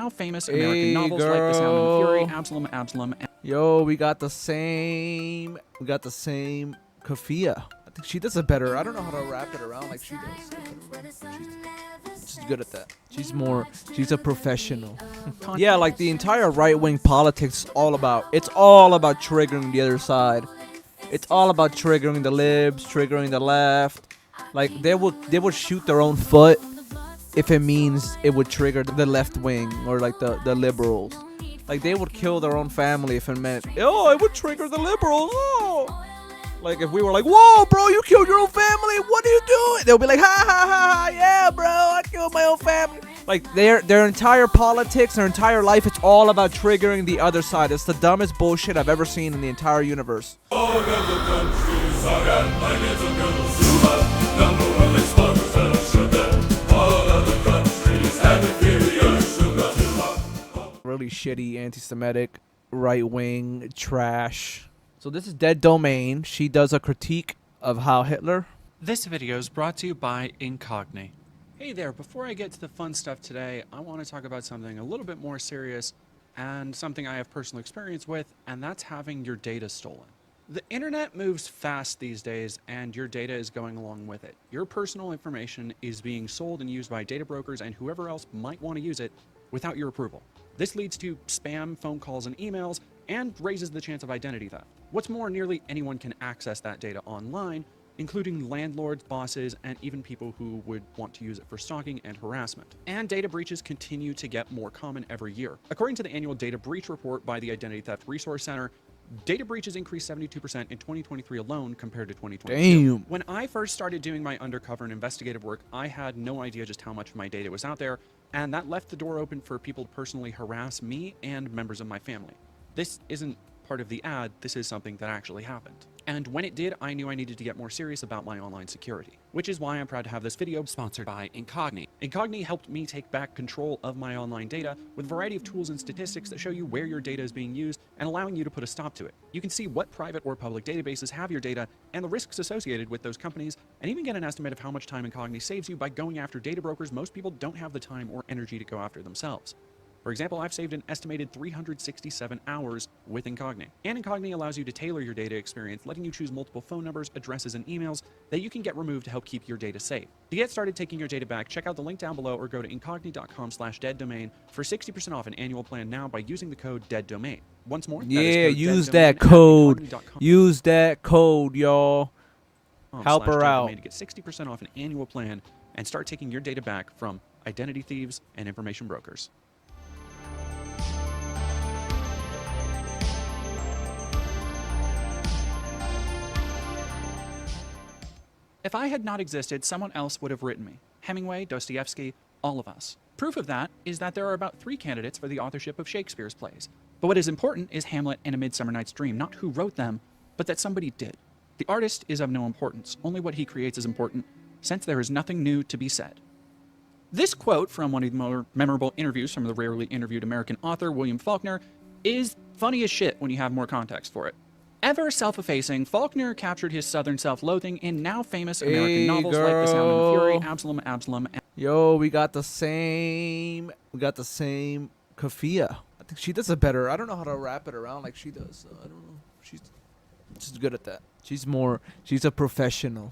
now famous American novels like The Sound and Fury, Absalom, Absalom. Yo, we got the same Kafia. I think she does it better. I don't know how to wrap it around like she does. She's good at that. She's a professional. Yeah, like the entire right-wing politics it's all about triggering the other side. It's all about triggering the libs, triggering the left. Like they would shoot their own foot if it means it would trigger the left wing or like the liberals. Like they would kill their own family if it meant, oh, it would trigger the liberals. Oh. Like if we were like, whoa, bro, you killed your own family. What are you doing? They'll be like, ha ha ha ha, yeah, bro, I killed my own family. Like their entire politics, their entire life, it's all about triggering the other side. It's the dumbest bullshit I've ever seen in the entire universe. Really shitty, anti-Semitic, right-wing trash. So this is Dead Domain. She does a critique of Heil Hitler. This video is brought to you by Incogni. Hey there, before I get to the fun stuff today, I want to talk about something a little bit more serious and something I have personal experience with, and that's having your data stolen. The internet moves fast these days, and your data is going along with it. Your personal information is being sold and used by data brokers and whoever else might want to use it without your approval. This leads to spam, phone calls, and emails, and raises the chance of identity theft. What's more, nearly anyone can access that data online, including landlords, bosses, and even people who would want to use it for stalking and harassment. And data breaches continue to get more common every year. According to the annual data breach report by the Identity Theft Resource Center, data breaches increased 72% in 2023 alone compared to 2022. Damn. When I first started doing my undercover and investigative work, I had no idea just how much of my data was out there, and that left the door open for people to personally harass me and members of my family. This isn't part of the ad, this is something that actually happened. And when it did, I knew I needed to get more serious about my online security, which is why I'm proud to have this video sponsored by Incogni. Incogni helped me take back control of my online data with a variety of tools and statistics that show you where your data is being used and allowing you to put a stop to it. You can see what private or public databases have your data and the risks associated with those companies, and even get an estimate of how much time Incogni saves you by going after data brokers most people don't have the time or energy to go after themselves. For example, I've saved an estimated 367 hours with Incogni. And Incogni allows you to tailor your data experience, letting you choose multiple phone numbers, addresses, and emails that you can get removed to help keep your data safe. To get started taking your data back, check out the link down below or go to incogni.com/deaddomain for 60% off an annual plan now by using the code DEADDOMAIN. Once more, Yeah, use that code. Use that code, y'all. Help her out. To get 60% off an annual plan and start taking your data back from identity thieves and information brokers. If I had not existed, someone else would have written me. Hemingway, Dostoevsky, all of us. Proof of that is that there are about 3 candidates for the authorship of Shakespeare's plays. But what is important is Hamlet and A Midsummer Night's Dream, not who wrote them, but that somebody did. The artist is of no importance. Only what he creates is important, since there is nothing new to be said. This quote from one of the more memorable interviews from the rarely interviewed American author, William Faulkner, is funny as shit when you have more context for it. Ever self-effacing, Faulkner captured his Southern self-loathing in now famous American novels like The Sound and Fury, Absalom, Absalom. Yo, we got the same Kafia. I think she does it better. I don't know how to wrap it around like she does. I don't know. She's good at that. She's a professional.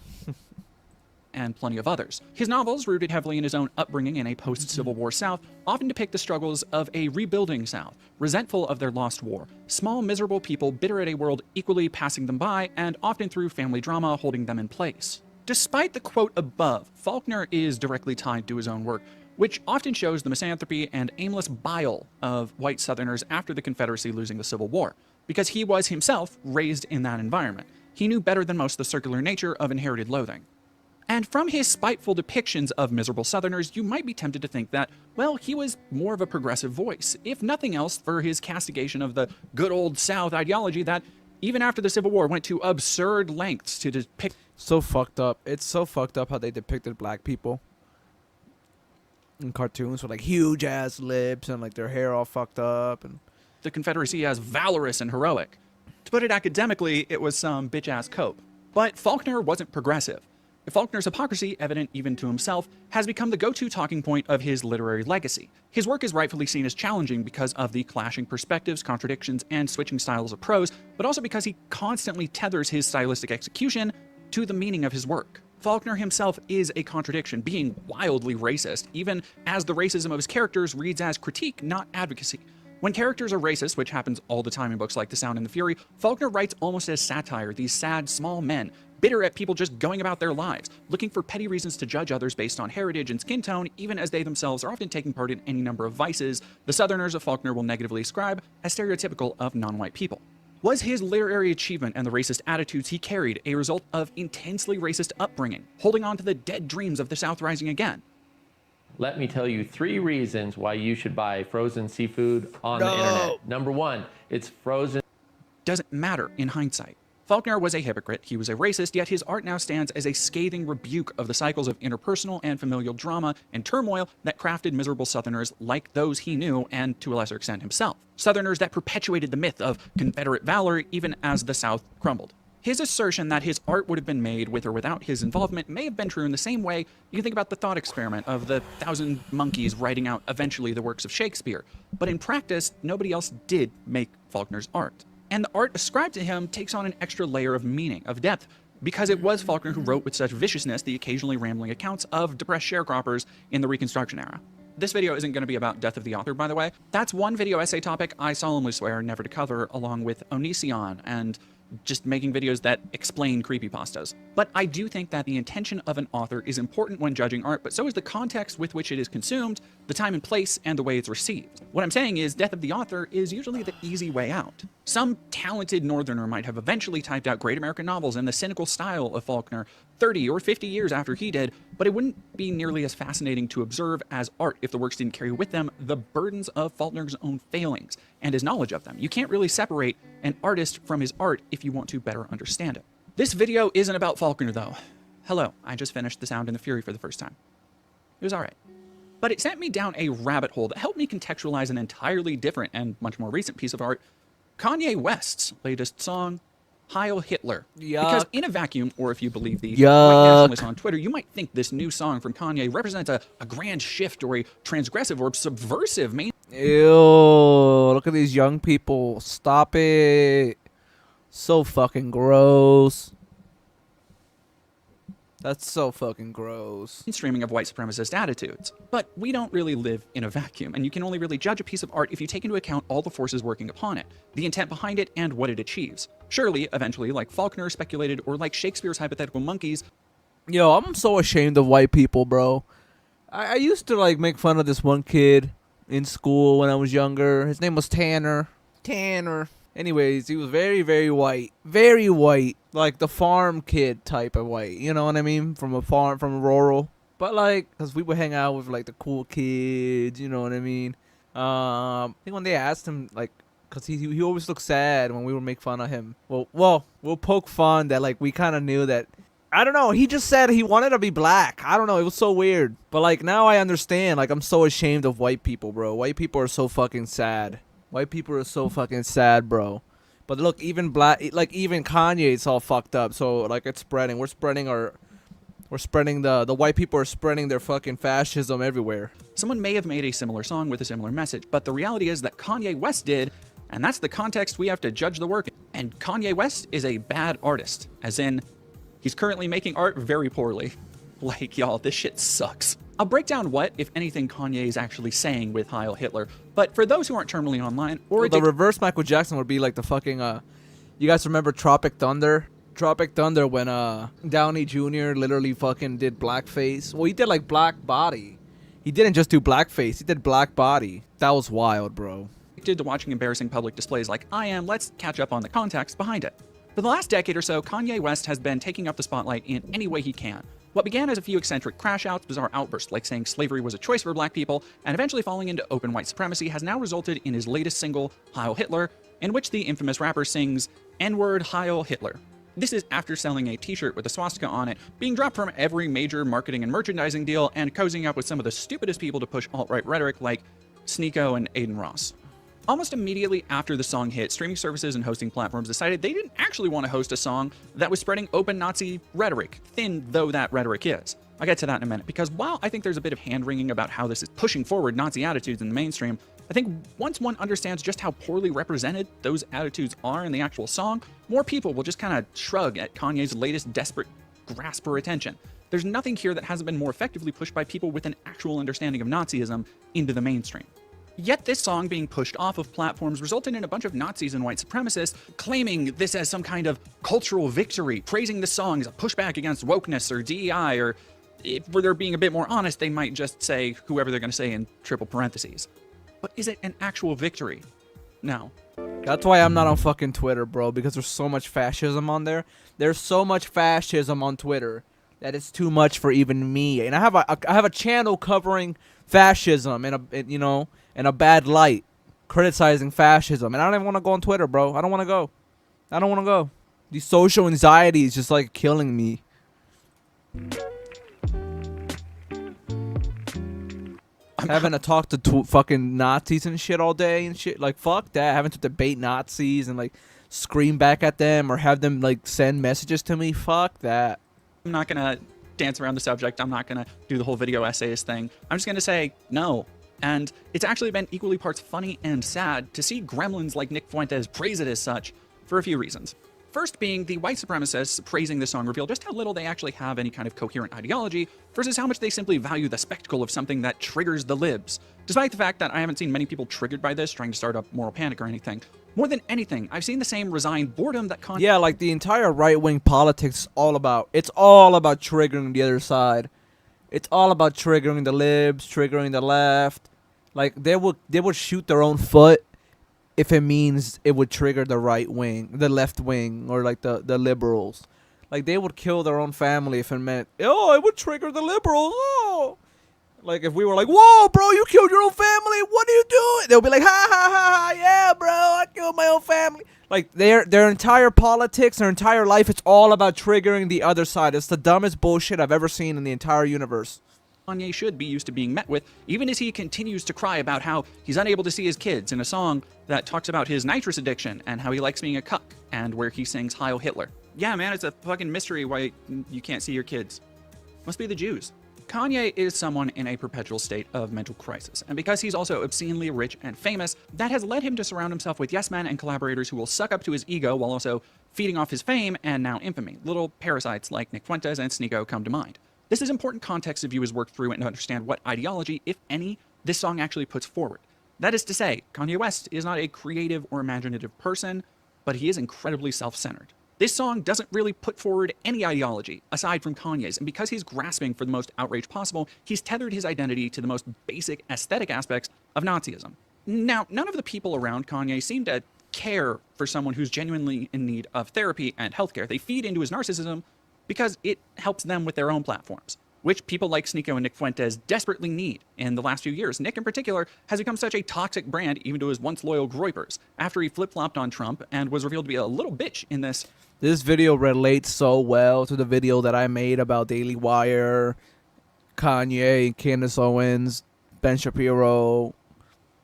And plenty of others. His novels, rooted heavily in his own upbringing in a post-Civil War South, often depict the struggles of a rebuilding South, resentful of their lost war. Small, miserable people bitter at a world equally passing them by, and often through family drama holding them in place. Despite the quote above, Faulkner is directly tied to his own work, which often shows the misanthropy and aimless bile of white Southerners after the Confederacy losing the Civil War, because he was himself raised in that environment. He knew better than most the circular nature of inherited loathing. And from his spiteful depictions of miserable Southerners, you might be tempted to think that, well, he was more of a progressive voice, if nothing else for his castigation of the good old South ideology that, even after the Civil War, went to absurd lengths to depict. So fucked up. It's so fucked up how they depicted black people in cartoons with like huge ass lips and like their hair all fucked up. And the Confederacy as valorous and heroic. To put it academically, it was some bitch-ass cope. But Faulkner wasn't progressive. Faulkner's hypocrisy, evident even to himself, has become the go-to talking point of his literary legacy. His work is rightfully seen as challenging because of the clashing perspectives, contradictions, and switching styles of prose, but also because he constantly tethers his stylistic execution to the meaning of his work. Faulkner himself is a contradiction, being wildly racist, even as the racism of his characters reads as critique, not advocacy. When characters are racist, which happens all the time in books like The Sound and the Fury, Faulkner writes almost as satire, these sad, small men, bitter at people just going about their lives, looking for petty reasons to judge others based on heritage and skin tone, even as they themselves are often taking part in any number of vices the Southerners of Faulkner will negatively ascribe as stereotypical of non-white people. Was his literary achievement and the racist attitudes he carried a result of intensely racist upbringing, holding on to the dead dreams of the South rising again? Let me tell you 3 reasons why you should buy frozen seafood on the internet. Number 1, it's frozen. Doesn't matter in hindsight. Faulkner was a hypocrite, he was a racist, yet his art now stands as a scathing rebuke of the cycles of interpersonal and familial drama and turmoil that crafted miserable Southerners like those he knew and, to a lesser extent, himself. Southerners that perpetuated the myth of Confederate valor even as the South crumbled. His assertion that his art would have been made with or without his involvement may have been true in the same way you can think about the thought experiment of the 1,000 monkeys writing out eventually the works of Shakespeare. But in practice, nobody else did make Faulkner's art. And the art ascribed to him takes on an extra layer of meaning, of depth, because it was Faulkner who wrote with such viciousness the occasionally rambling accounts of depressed sharecroppers in the Reconstruction era. This video isn't going to be about death of the author, by the way. That's one video essay topic I solemnly swear never to cover, along with Onision and just making videos that explain creepypastas. But I do think that the intention of an author is important when judging art, but so is the context with which it is consumed, the time and place, and the way it's received. What I'm saying is death of the author is usually the easy way out. Some talented northerner might have eventually typed out great American novels in the cynical style of Faulkner 30 or 50 years after he did, but it wouldn't be nearly as fascinating to observe as art if the works didn't carry with them the burdens of Faulkner's own failings and his knowledge of them. You can't really separate an artist from his art if you want to better understand it. This video isn't about Faulkner though. Hello, I just finished The Sound and the Fury for the first time. It was alright. But it sent me down a rabbit hole that helped me contextualize an entirely different and much more recent piece of art, Kanye West's latest song, Heil Hitler. Yuck. Because in a vacuum, or if you believe the white Yuck. nationalists on Twitter, you might think this new song from Kanye represents a grand shift or a transgressive or subversive main. Ew, look at these young people. Stop it. So fucking gross. That's so fucking gross. Streaming of white supremacist attitudes. But we don't really live in a vacuum, and you can only really judge a piece of art if you take into account all the forces working upon it, the intent behind it, and what it achieves. Surely, eventually, like Faulkner speculated, or like Shakespeare's hypothetical monkeys. Yo, I'm so ashamed of white people, bro. I used to like make fun of this one kid in school when I was younger. His name was Tanner. Anyways, he was very, very white. Very white. Like the farm kid type of white. You know what I mean? From a farm, from rural. But like, because we would hang out with like the cool kids. You know what I mean? I think when they asked him, like, because he always looked sad when we would make fun of him. Well, we'll poke fun that like we kind of knew that. I don't know. He just said he wanted to be black. I don't know. It was so weird. But like now I understand. Like I'm so ashamed of white people, bro. White people are so fucking sad. White people are so fucking sad, bro. But look, even even Kanye, it's all fucked up. So like it's spreading. We're spreading the white people are spreading their fucking fascism everywhere. Someone may have made a similar song with a similar message, but the reality is that Kanye West did, and that's the context we have to judge the work in. And Kanye West is a bad artist, as in, he's currently making art very poorly. Like, y'all, this shit sucks. I'll break down what, if anything, Kanye is actually saying with Heil Hitler, but for those who aren't terminally online, or the reverse Michael Jackson would be like the fucking, you guys remember Tropic Thunder? Tropic Thunder when, Downey Jr. literally fucking did blackface. Well, he did like black body. He didn't just do blackface, he did black body. That was wild, bro. Addicted to watching embarrassing public displays like I am, let's catch up on the context behind it. For the last decade or so, Kanye West has been taking up the spotlight in any way he can. What began as a few eccentric crash-outs, bizarre outbursts like saying slavery was a choice for black people, and eventually falling into open white supremacy has now resulted in his latest single, Heil Hitler, in which the infamous rapper sings N-word Heil Hitler. This is after selling a t-shirt with a swastika on it, being dropped from every major marketing and merchandising deal, and cozying up with some of the stupidest people to push alt-right rhetoric like Sneeko and Aiden Ross. Almost immediately after the song hit, streaming services and hosting platforms decided they didn't actually want to host a song that was spreading open Nazi rhetoric, thin though that rhetoric is. I'll get to that in a minute, because while I think there's a bit of hand-wringing about how this is pushing forward Nazi attitudes in the mainstream, I think once one understands just how poorly represented those attitudes are in the actual song, more people will just kind of shrug at Kanye's latest desperate grasp for attention. There's nothing here that hasn't been more effectively pushed by people with an actual understanding of Nazism into the mainstream. Yet this song being pushed off of platforms resulted in a bunch of Nazis and white supremacists claiming this as some kind of cultural victory, praising the song as a pushback against wokeness or DEI, or if they're being a bit more honest, they might just say whoever they're going to say in triple parentheses. But is it an actual victory? No. That's why I'm not on fucking Twitter, bro, because there's so much fascism on there. There's so much fascism on Twitter that it's too much for even me. And I have a channel covering fascism in a bad light, criticizing fascism, and I don't even want to go on Twitter, bro. I don't want to go. These social anxiety is just like killing me. Having to talk to fucking Nazis and shit all day and shit, like fuck that. Having to debate Nazis and like scream back at them or have them like send messages to me, fuck that. I'm not gonna dance around the subject. I'm not gonna do the whole video essays thing. I'm just gonna say no. And it's actually been equally parts funny and sad to see gremlins like Nick Fuentes praise it as such for a few reasons. First being the white supremacists praising the song reveal just how little they actually have any kind of coherent ideology versus how much they simply value the spectacle of something that triggers the libs. Despite the fact that I haven't seen many people triggered by this trying to start a moral panic or anything, more than anything, I've seen the same resigned boredom that Kanye... Yeah, like the entire right-wing politics is all about triggering the other side. It's all about triggering the libs, triggering the left. Like they would shoot their own foot if it means it would trigger the right wing, the left wing, or like the liberals. Like they would kill their own family if it meant, oh, it would trigger the liberals. Oh, like if we were like, whoa, bro, you killed your own family. What are you doing? They'll be like, ha ha ha ha, yeah, bro, I killed my own family. Like their entire politics, their entire life, it's all about triggering the other side. It's the dumbest bullshit I've ever seen in the entire universe. Kanye should be used to being met with, even as he continues to cry about how he's unable to see his kids in a song that talks about his nitrous addiction and how he likes being a cuck, and where he sings Heil Hitler. Yeah, man, it's a fucking mystery why you can't see your kids. Must be the Jews. Kanye is someone in a perpetual state of mental crisis, and because he's also obscenely rich and famous, that has led him to surround himself with yes men and collaborators who will suck up to his ego while also feeding off his fame and now infamy. Little parasites like Nick Fuentes and Sneeko come to mind. This is important context to view his work through and to understand what ideology, if any, this song actually puts forward. That is to say, Kanye West is not a creative or imaginative person, but he is incredibly self-centered. This song doesn't really put forward any ideology, aside from Kanye's, and because he's grasping for the most outrage possible, he's tethered his identity to the most basic aesthetic aspects of Nazism. Now, none of the people around Kanye seem to care for someone who's genuinely in need of therapy and healthcare. They feed into his narcissism because it helps them with their own platforms, which people like Sneeko and Nick Fuentes desperately need in the last few years. Nick, in particular, has become such a toxic brand even to his once loyal groypers, after he flip-flopped on Trump and was revealed to be a little bitch in this. This video relates so well to the video that I made about Daily Wire, Kanye, Candace Owens, Ben Shapiro,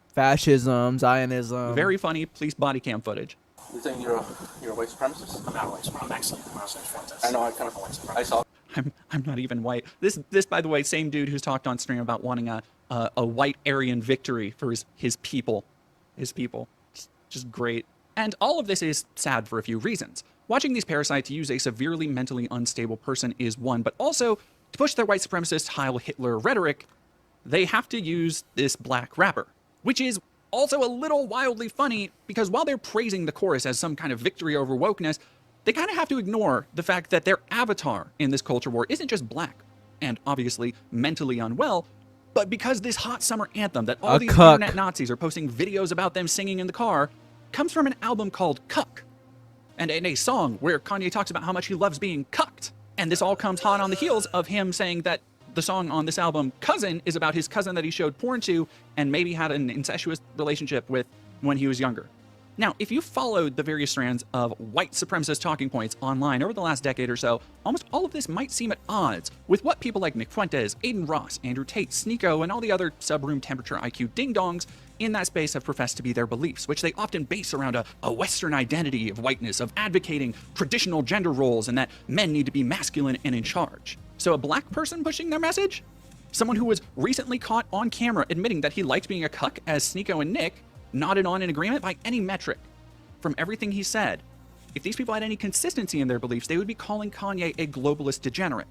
fascism, Zionism. Very funny police body cam footage. You think you're a white supremacist? I'm not a white supremacist. I'm Mexican. I'm not Fuentes. I know. I kind of white supremacist. I saw. I'm not even white. This by the way, same dude who's talked on stream about wanting a white Aryan victory for his people. Just great. And all of this is sad for a few reasons. Watching these parasites use a severely mentally unstable person is one, but also to push their white supremacist Heil Hitler rhetoric, they have to use this black rapper, which is also a little wildly funny because while they're praising the chorus as some kind of victory over wokeness, they kind of have to ignore the fact that their avatar in this culture war isn't just black and obviously mentally unwell, but because this hot summer anthem that all these internet Nazis are posting videos about them singing in the car comes from an album called Cuck, and in a song where Kanye talks about how much he loves being cucked. And this all comes hot on the heels of him saying that the song on this album, Cousin, is about his cousin that he showed porn to and maybe had an incestuous relationship with when he was younger. Now, if you followed the various strands of white supremacist talking points online over the last decade or so, almost all of this might seem at odds with what people like Nick Fuentes, Aiden Ross, Andrew Tate, Sneeko, and all the other sub-room temperature IQ ding-dongs in that space have professed to be their beliefs, which they often base around a Western identity of whiteness, of advocating traditional gender roles and that men need to be masculine and in charge. So a black person pushing their message? Someone who was recently caught on camera admitting that he liked being a cuck as Sneeko and Nick nodded on in agreement by any metric. From everything he said, if these people had any consistency in their beliefs, they would be calling Kanye a globalist degenerate.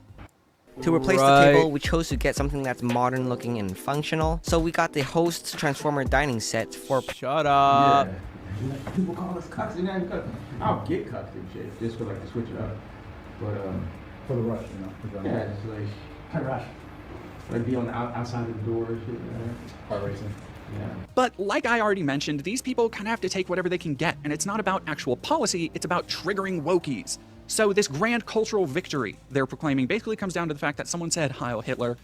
To replace the table, we chose to get something that's modern looking and functional. So we got the host's Transformer dining set for... Shut up. Yeah. People call us cucks and then cucks. I'll get cucks and shit just for like to switch it up. But for the rush, you know. Yeah, it's like kind of rush. Like be on the outside of the door and shit. Car racing. Yeah. But like I already mentioned, these people kind of have to take whatever they can get, and it's not about actual policy, it's about triggering wokies. So this grand cultural victory they're proclaiming basically comes down to the fact that someone said Heil Hitler,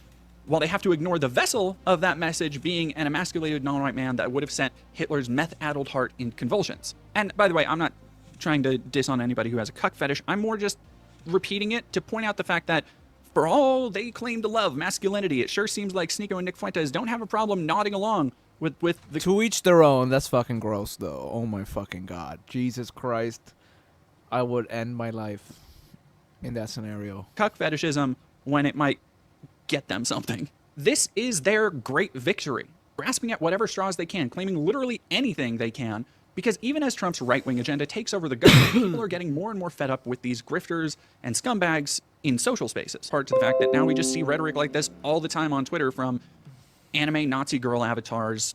while they have to ignore the vessel of that message being an emasculated non-white man that would have sent Hitler's meth-addled heart in convulsions. And by the way, I'm not trying to diss on anybody who has a cuck fetish, I'm more just repeating it to point out the fact that for all they claim to love masculinity, it sure seems like Sneeko and Nick Fuentes don't have a problem nodding along with the... To each their own. That's fucking gross, though. Oh my fucking god. Jesus Christ. I would end my life in that scenario. Cuck fetishism when it might get them something. This is their great victory. Grasping at whatever straws they can, claiming literally anything they can, because even as Trump's right-wing agenda takes over the government, people are getting more and more fed up with these grifters and scumbags in social spaces. Part to the fact that now we just see rhetoric like this all the time on Twitter from anime Nazi girl avatars.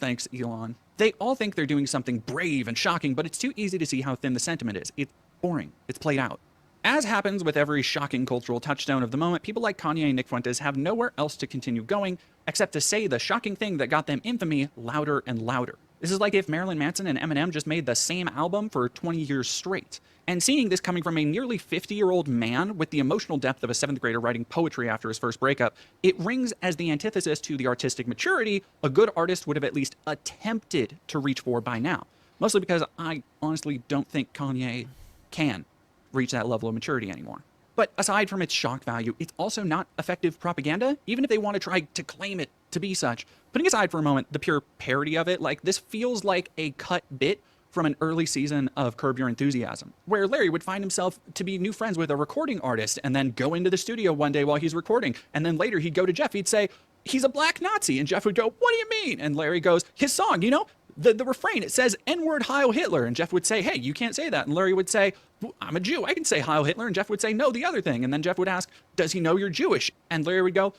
Thanks, Elon. They all think they're doing something brave and shocking, but it's too easy to see how thin the sentiment is. It's boring. It's played out. As happens with every shocking cultural touchstone of the moment, people like Kanye and Nick Fuentes have nowhere else to continue going except to say the shocking thing that got them infamy louder and louder. This is like if Marilyn Manson and Eminem just made the same album for 20 years straight. And seeing this coming from a nearly 50-year-old man with the emotional depth of a 7th grader writing poetry after his first breakup, it rings as the antithesis to the artistic maturity a good artist would have at least attempted to reach for by now. Mostly because I honestly don't think Kanye can reach that level of maturity anymore. But aside from its shock value, it's also not effective propaganda, even if they want to try to claim it to be such. Putting aside for a moment the pure parody of it, like this feels like a cut bit from an early season of Curb Your Enthusiasm, where Larry would find himself to be new friends with a recording artist and then go into the studio one day while he's recording. And then later he'd go to Jeff, he'd say, he's a black Nazi. And Jeff would go, what do you mean? And Larry goes, his song, you know, the refrain, it says N-word Heil Hitler. And Jeff would say, hey, you can't say that. And Larry would say, I'm a Jew, I can say Heil Hitler. And Jeff would say, no, the other thing. And then Jeff would ask, does he know you're Jewish? And Larry would go,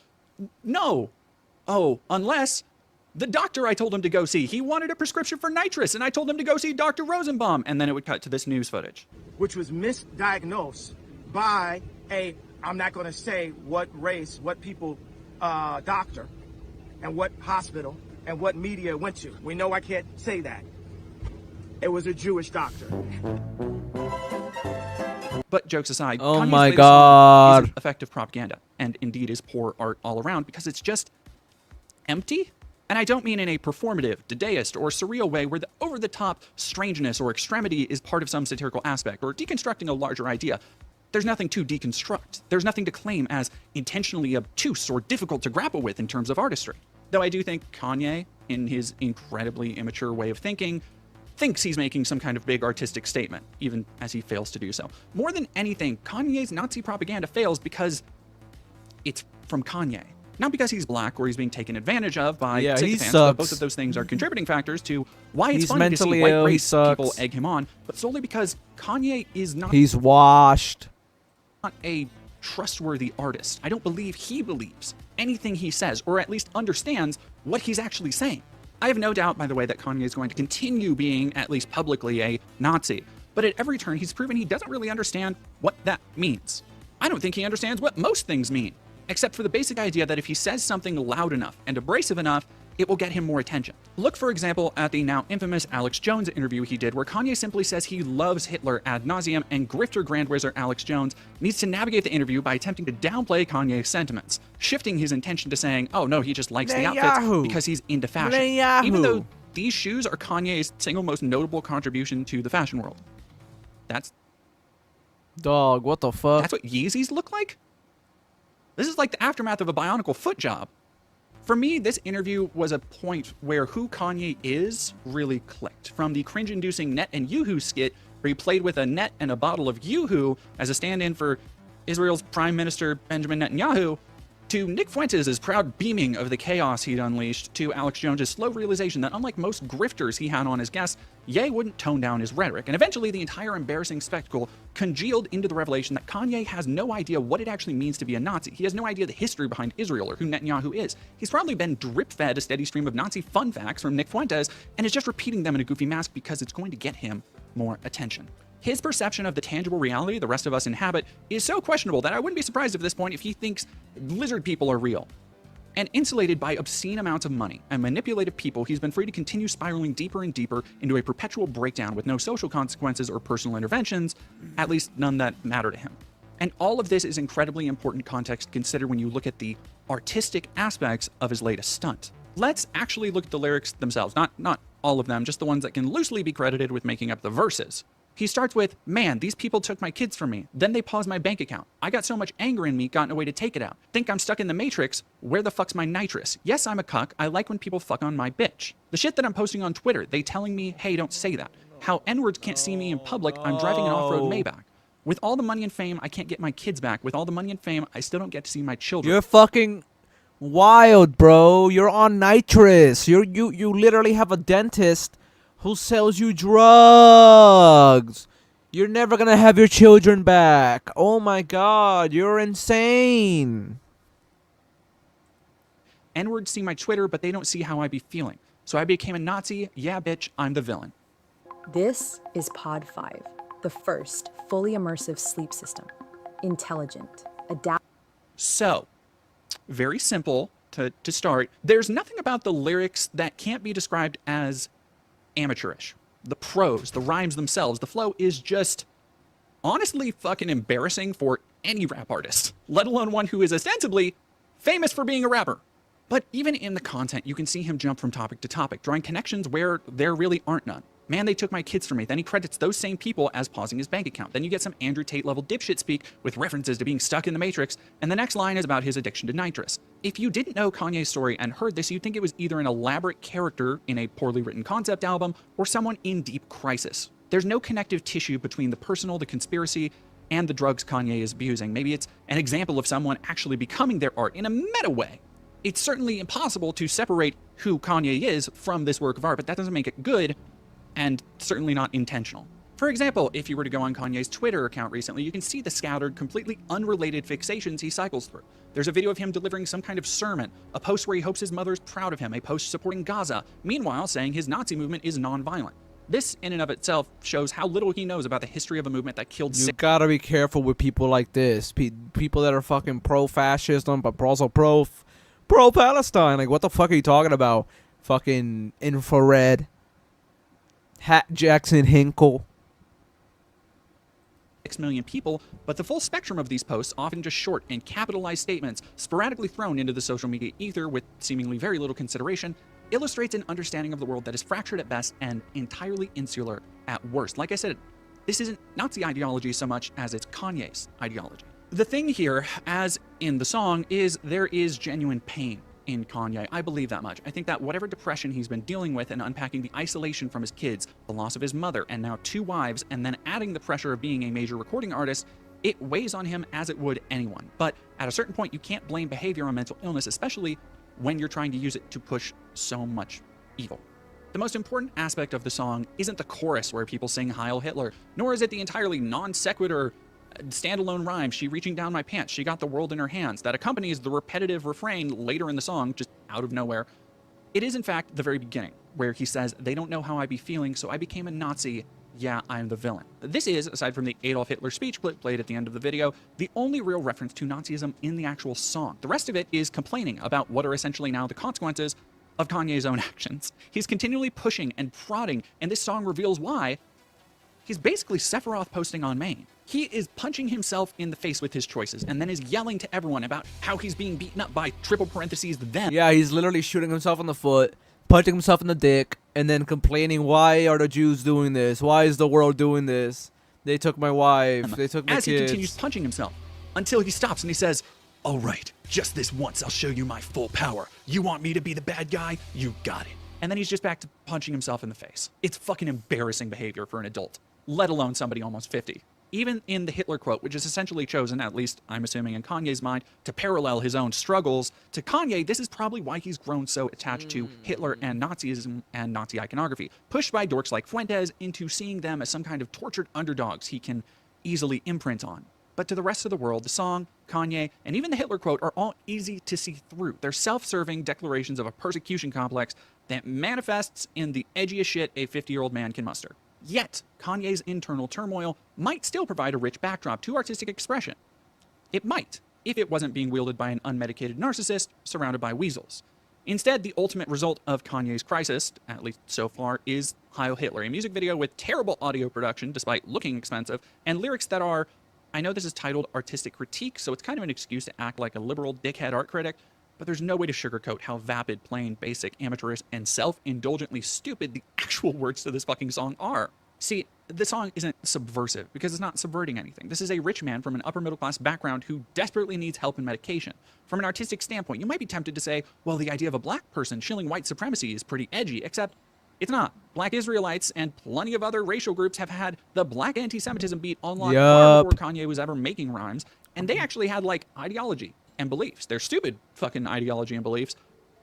no. Oh, unless the doctor I told him to go see, he wanted a prescription for nitrous, and I told him to go see Dr. Rosenbaum. And then it would cut to this news footage. Which was misdiagnosed by a, I'm not going to say what race, what people, doctor, and what hospital, and what media it went to. We know I can't say that. It was a Jewish doctor. But jokes aside, oh Kanye's my latest god, song isn't effective propaganda, and indeed is poor art all around because it's just empty. And I don't mean in a performative, dadaist, or surreal way where the over-the-top strangeness or extremity is part of some satirical aspect, or deconstructing a larger idea. There's nothing to deconstruct. There's nothing to claim as intentionally obtuse or difficult to grapple with in terms of artistry. Though I do think Kanye, in his incredibly immature way of thinking, thinks he's making some kind of big artistic statement, even as he fails to do so. More than anything, Kanye's Nazi propaganda fails because it's from Kanye. Not because he's black or he's being taken advantage of by sycophants, though both of those things are contributing factors to why it's funny to see white race people egg him on, but solely because Kanye is not... He's washed. ...not a trustworthy artist. I don't believe he believes anything he says, or at least understands what he's actually saying. I have no doubt, by the way, that Kanye is going to continue being, at least publicly, a Nazi. But at every turn, he's proven he doesn't really understand what that means. I don't think he understands what most things mean, except for the basic idea that if he says something loud enough and abrasive enough, it will get him more attention. Look, for example, at the now infamous Alex Jones interview he did, where Kanye simply says he loves Hitler ad nauseum, and grifter grand wizard Alex Jones needs to navigate the interview by attempting to downplay Kanye's sentiments, shifting his intention to saying, oh no, he just likes the outfits because he's into fashion. Even though these shoes are Kanye's single most notable contribution to the fashion world. That's... Dog, what the fuck? That's what Yeezys look like? This is like the aftermath of a bionicle foot job. For me, this interview was a point where who Kanye is really clicked. From the cringe-inducing Net and Yoo-Hoo skit, where he played with a net and a bottle of Yoo-Hoo as a stand-in for Israel's Prime Minister Benjamin Netanyahu, to Nick Fuentes' proud beaming of the chaos he'd unleashed, to Alex Jones' slow realization that unlike most grifters he had on as guests, Ye wouldn't tone down his rhetoric, and eventually the entire embarrassing spectacle congealed into the revelation that Kanye has no idea what it actually means to be a Nazi. He has no idea the history behind Israel or who Netanyahu is. He's probably been drip-fed a steady stream of Nazi fun facts from Nick Fuentes, and is just repeating them in a goofy mask because it's going to get him more attention. His perception of the tangible reality the rest of us inhabit is so questionable that I wouldn't be surprised at this point if he thinks lizard people are real. And insulated by obscene amounts of money and manipulative people, he's been free to continue spiraling deeper and deeper into a perpetual breakdown with no social consequences or personal interventions, at least none that matter to him. And all of this is incredibly important context to consider when you look at the artistic aspects of his latest stunt. Let's actually look at the lyrics themselves, not all of them, just the ones that can loosely be credited with making up the verses. He starts with, "Man, these people took my kids from me. Then they paused my bank account. I got so much anger in me, got no way to take it out. Think I'm stuck in the Matrix. Where the fuck's my nitrous? Yes, I'm a cuck. I like when people fuck on my bitch. The shit that I'm posting on Twitter, they telling me, hey, don't say that. How N-words can't see me in public, I'm driving an off-road Maybach. With all the money and fame, I can't get my kids back. With all the money and fame, I still don't get to see my children." You're fucking wild, bro. You're on nitrous. You literally have a dentist who sells you drugs. You're never gonna have your children back. Oh my god, you're insane. N-words see my Twitter, but they don't see how I be feeling. So I became a Nazi. Yeah, bitch, I'm the villain. This is Pod 5, the first fully immersive sleep system. Intelligent, adaptive. So, very simple to start. There's nothing about the lyrics that can't be described as amateurish. The prose, the rhymes themselves, the flow is just honestly fucking embarrassing for any rap artist, let alone one who is ostensibly famous for being a rapper. But even in the content, you can see him jump from topic to topic, drawing connections where there really aren't none. Man, they took my kids from me. Then he credits those same people as pausing his bank account. Then you get some Andrew Tate level dipshit speak with references to being stuck in the Matrix, and the next line is about his addiction to nitrous. If you didn't know Kanye's story and heard this, you'd think it was either an elaborate character in a poorly written concept album or someone in deep crisis. There's no connective tissue between the personal, the conspiracy, and the drugs Kanye is abusing. Maybe it's an example of someone actually becoming their art in a meta way. It's certainly impossible to separate who Kanye is from this work of art, but that doesn't make it good, and certainly not intentional. For example, if you were to go on Kanye's Twitter account recently, you can see the scattered, completely unrelated fixations he cycles through. There's a video of him delivering some kind of sermon, a post where he hopes his mother is proud of him, a post supporting Gaza, meanwhile saying his Nazi movement is non-violent. This, in and of itself, shows how little he knows about the history of a movement that killed You gotta be careful with people like this. People that are fucking pro-fascism, but also pro-Palestine. Like, what the fuck are you talking about? Fucking infrared. Hat Jackson Hinkle. 6 million people, but the full spectrum of these posts, often just short and capitalized statements sporadically thrown into the social media ether with seemingly very little consideration, illustrates an understanding of the world that is fractured at best and entirely insular at worst. Like I said, this isn't Nazi ideology so much as it's Kanye's ideology. The thing here, as in the song, is there is genuine pain in Kanye. I believe that much. I think that whatever depression he's been dealing with and unpacking the isolation from his kids, the loss of his mother, and now 2 wives, and then adding the pressure of being a major recording artist, it weighs on him as it would anyone. But at a certain point, you can't blame behavior on mental illness, especially when you're trying to use it to push so much evil. The most important aspect of the song isn't the chorus where people sing Heil Hitler, nor is it the entirely non sequitur standalone rhyme, "She reaching down my pants, she got the world in her hands," that accompanies the repetitive refrain later in the song, just out of nowhere. It is in fact the very beginning, where he says, "They don't know how I be feeling, so I became a Nazi. Yeah, I'm the villain." This is, aside from the Adolf Hitler speech clip played at the end of the video, the only real reference to Nazism in the actual song. The rest of it is complaining about what are essentially now the consequences of Kanye's own actions. He's continually pushing and prodding, and this song reveals why. He's basically Sephiroth posting on main. He is punching himself in the face with his choices and then is yelling to everyone about how he's being beaten up by triple parentheses them. Yeah, he's literally shooting himself in the foot, punching himself in the dick, and then complaining, why are the Jews doing this? Why is the world doing this? They took my wife. They took my kids. As he kids. continues punching himself until he stops and he says, All right, just this once, I'll show you my full power. You want me to be the bad guy? You got it. And then he's just back to punching himself in the face. It's fucking embarrassing behavior for an adult, let alone somebody almost 50. Even in the Hitler quote, which is essentially chosen, at least I'm assuming in Kanye's mind, to parallel his own struggles, to Kanye, this is probably why he's grown so attached to Hitler and Nazism and Nazi iconography, pushed by dorks like Fuentes into seeing them as some kind of tortured underdogs he can easily imprint on. But to the rest of the world, the song, Kanye, and even the Hitler quote are all easy to see through. They're self-serving declarations of a persecution complex that manifests in the edgiest shit a 50-year-old man can muster. Yet, Kanye's internal turmoil might still provide a rich backdrop to artistic expression. It might, if it wasn't being wielded by an unmedicated narcissist surrounded by weasels. Instead, the ultimate result of Kanye's crisis, at least so far, is Heil Hitler, a music video with terrible audio production despite looking expensive, and lyrics that are, I know this is titled Artistic Critique, so it's kind of an excuse to act like a liberal dickhead art critic, but there's no way to sugarcoat how vapid, plain, basic, amateurish, and self-indulgently stupid the actual words to this fucking song are. See, the song isn't subversive because it's not subverting anything. This is a rich man from an upper middle class background who desperately needs help and medication. From an artistic standpoint, you might be tempted to say, well, the idea of a black person shilling white supremacy is pretty edgy, except it's not. Black Israelites and plenty of other racial groups have had the black anti-Semitism beat on lock far before Kanye was ever making rhymes, and they actually had, like, ideology and beliefs. They're stupid fucking ideology and beliefs,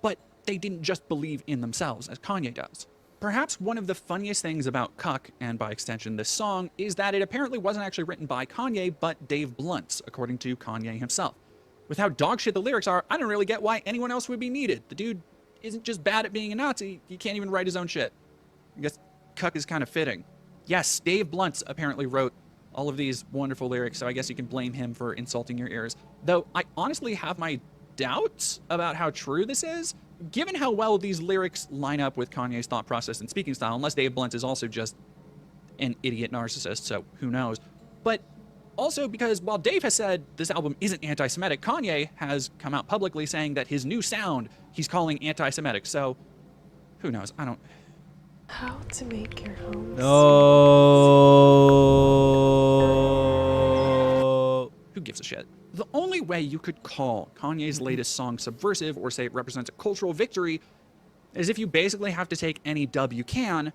but they didn't just believe in themselves, as Kanye does. Perhaps one of the funniest things about Cuck, and by extension this song, is that it apparently wasn't actually written by Kanye, but Dave Blunt's, according to Kanye himself. With how dogshit the lyrics are, I don't really get why anyone else would be needed. The dude isn't just bad at being a Nazi, he can't even write his own shit. I guess Cuck is kind of fitting. Yes, Dave Blunt apparently wrote all of these wonderful lyrics, so I guess you can blame him for insulting your ears. Though I honestly have my doubts about how true this is, given how well these lyrics line up with Kanye's thought process and speaking style, unless Dave Blunt is also just an idiot narcissist, so who knows. But also because while Dave has said this album isn't anti-Semitic, Kanye has come out publicly saying that his new sound he's calling anti-Semitic, so who knows? I don't... How to make your home. No. Who gives a shit? The only way you could call Kanye's latest song subversive or say it represents a cultural victory is if you basically have to take any dub you can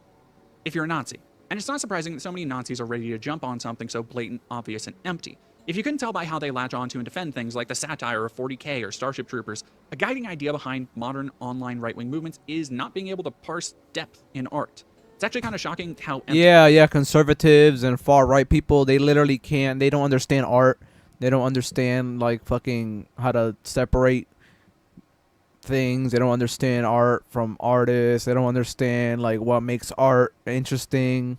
if you're a Nazi. And it's not surprising that so many Nazis are ready to jump on something so blatant, obvious, and empty. If you couldn't tell by how they latch onto and defend things like the satire of 40K or Starship Troopers, a guiding idea behind modern online right-wing movements is not being able to parse depth in art. It's actually kind of shocking how empty... Yeah, conservatives and far-right people, they literally can't, they don't understand art. They don't understand, like, fucking how to separate things. They don't understand art from artists. They don't understand, like, what makes art interesting.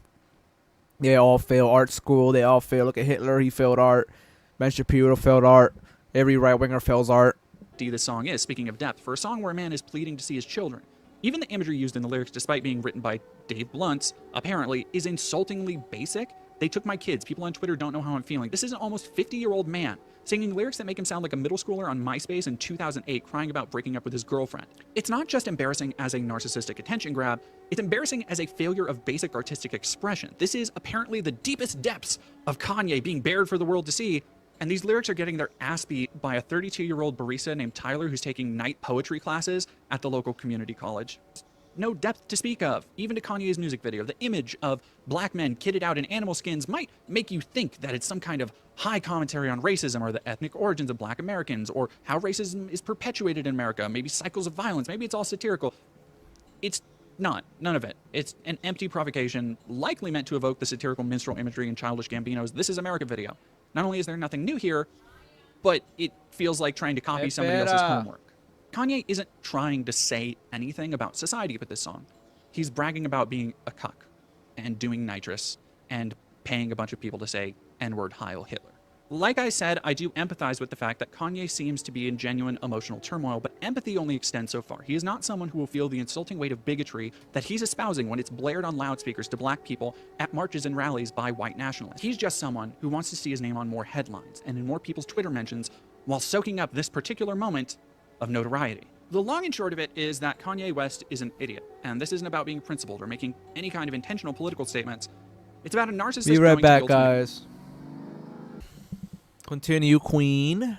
They all fail art school. They all fail. Look at Hitler. He failed art. Ben Shapiro failed art. Every right-winger fails art. This song is, speaking of depth, for a song where a man is pleading to see his children. Even the imagery used in the lyrics, despite being written by Dave Blunt, apparently, is insultingly basic. They took my kids. People on Twitter don't know how I'm feeling. This is an almost 50-year-old man singing lyrics that make him sound like a middle schooler on MySpace in 2008 crying about breaking up with his girlfriend. It's not just embarrassing as a narcissistic attention grab, it's embarrassing as a failure of basic artistic expression. This is apparently the deepest depths of Kanye being bared for the world to see, and these lyrics are getting their ass beat by a 32-year-old barista named Tyler who's taking night poetry classes at the local community college. No depth to speak of, even to Kanye's music video. The image of black men kitted out in animal skins might make you think that it's some kind of high commentary on racism or the ethnic origins of black Americans or how racism is perpetuated in America, maybe cycles of violence, maybe it's all satirical. It's not. None of it. It's an empty provocation, likely meant to evoke the satirical minstrel imagery in Childish Gambino's This Is America video. Not only is there nothing new here, but it feels like trying to copy somebody else's homework. Kanye isn't trying to say anything about society with this song. He's bragging about being a cuck and doing nitrous and paying a bunch of people to say N-word Heil Hitler. Like I said, I do empathize with the fact that Kanye seems to be in genuine emotional turmoil, but empathy only extends so far. He is not someone who will feel the insulting weight of bigotry that he's espousing when it's blared on loudspeakers to black people at marches and rallies by white nationalists. He's just someone who wants to see his name on more headlines and in more people's Twitter mentions while soaking up this particular moment of notoriety. The long and short of it is that Kanye West is an idiot, and this isn't about being principled or making any kind of intentional political statements. It's about a narcissist. Be right back, guys. Continue, Queen.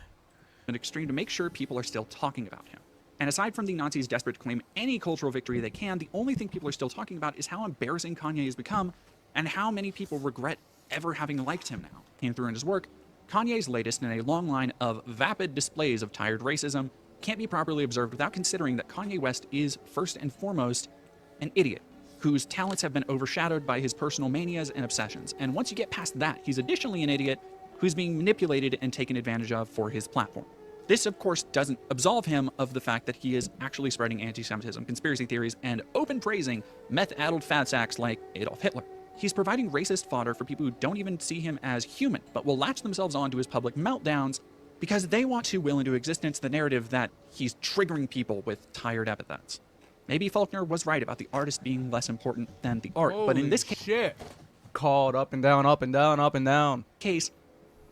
an extreme to make sure people are still talking about him. And aside from the Nazis desperate to claim any cultural victory they can, the only thing people are still talking about is how embarrassing Kanye has become and how many people regret ever having liked him now. Came through in his work, Kanye's latest in a long line of vapid displays of tired racism can't be properly observed without considering that Kanye West is, first and foremost, an idiot whose talents have been overshadowed by his personal manias and obsessions. And once you get past that, he's additionally an idiot who's being manipulated and taken advantage of for his platform. This, of course, doesn't absolve him of the fact that he is actually spreading anti-Semitism, conspiracy theories, and open praising meth-addled fat sacks like Adolf Hitler. He's providing racist fodder for people who don't even see him as human, but will latch themselves onto his public meltdowns because they want to will into existence the narrative that he's triggering people with tired epithets. Maybe Faulkner was right about the artist being less important than the art, but in this case, shit. Called up and down, up and down, up and down. Case,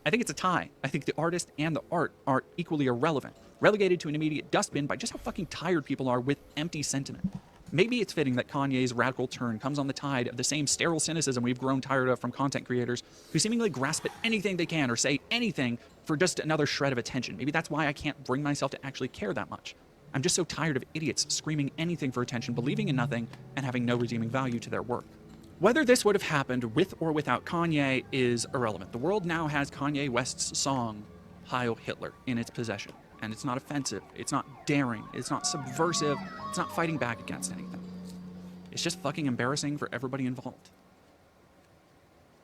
I think it's a tie. I think the artist and the art are equally irrelevant, relegated to an immediate dustbin by just how fucking tired people are with empty sentiment. Maybe it's fitting that Kanye's radical turn comes on the tide of the same sterile cynicism we've grown tired of from content creators who seemingly grasp at anything they can or say anything for just another shred of attention. Maybe that's why I can't bring myself to actually care that much. I'm just so tired of idiots screaming anything for attention, believing in nothing, and having no redeeming value to their work. Whether this would have happened with or without Kanye is irrelevant. The world now has Kanye West's song, Heil Hitler, in its possession. And it's not offensive, it's not daring, it's not subversive, it's not fighting back against anything. It's just fucking embarrassing for everybody involved.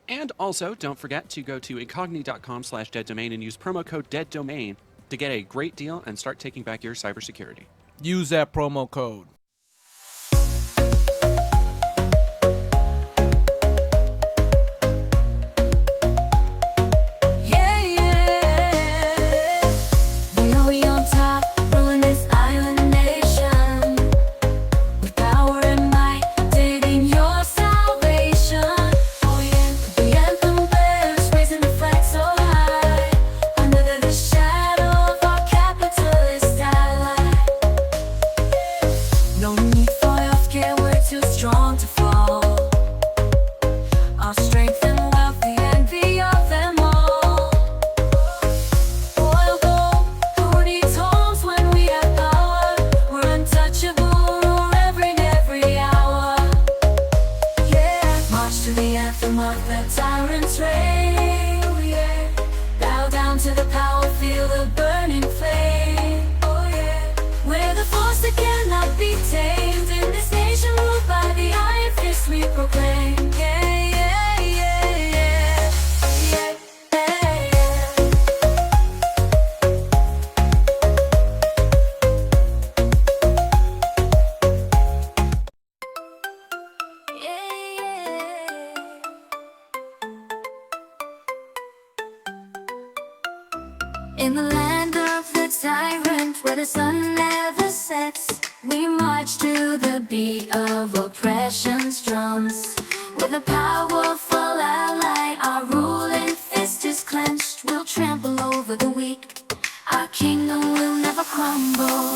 And also, don't forget to go to incogni.com/deaddomain and use promo code DEADDOMAIN to get a great deal and start taking back your cybersecurity. Use that promo code. In the land of the tyrant, where the sun never sets, we march to the beat of oppression's drums. With a powerful ally, our ruling fist is clenched. We'll trample over the weak. Our kingdom will never crumble.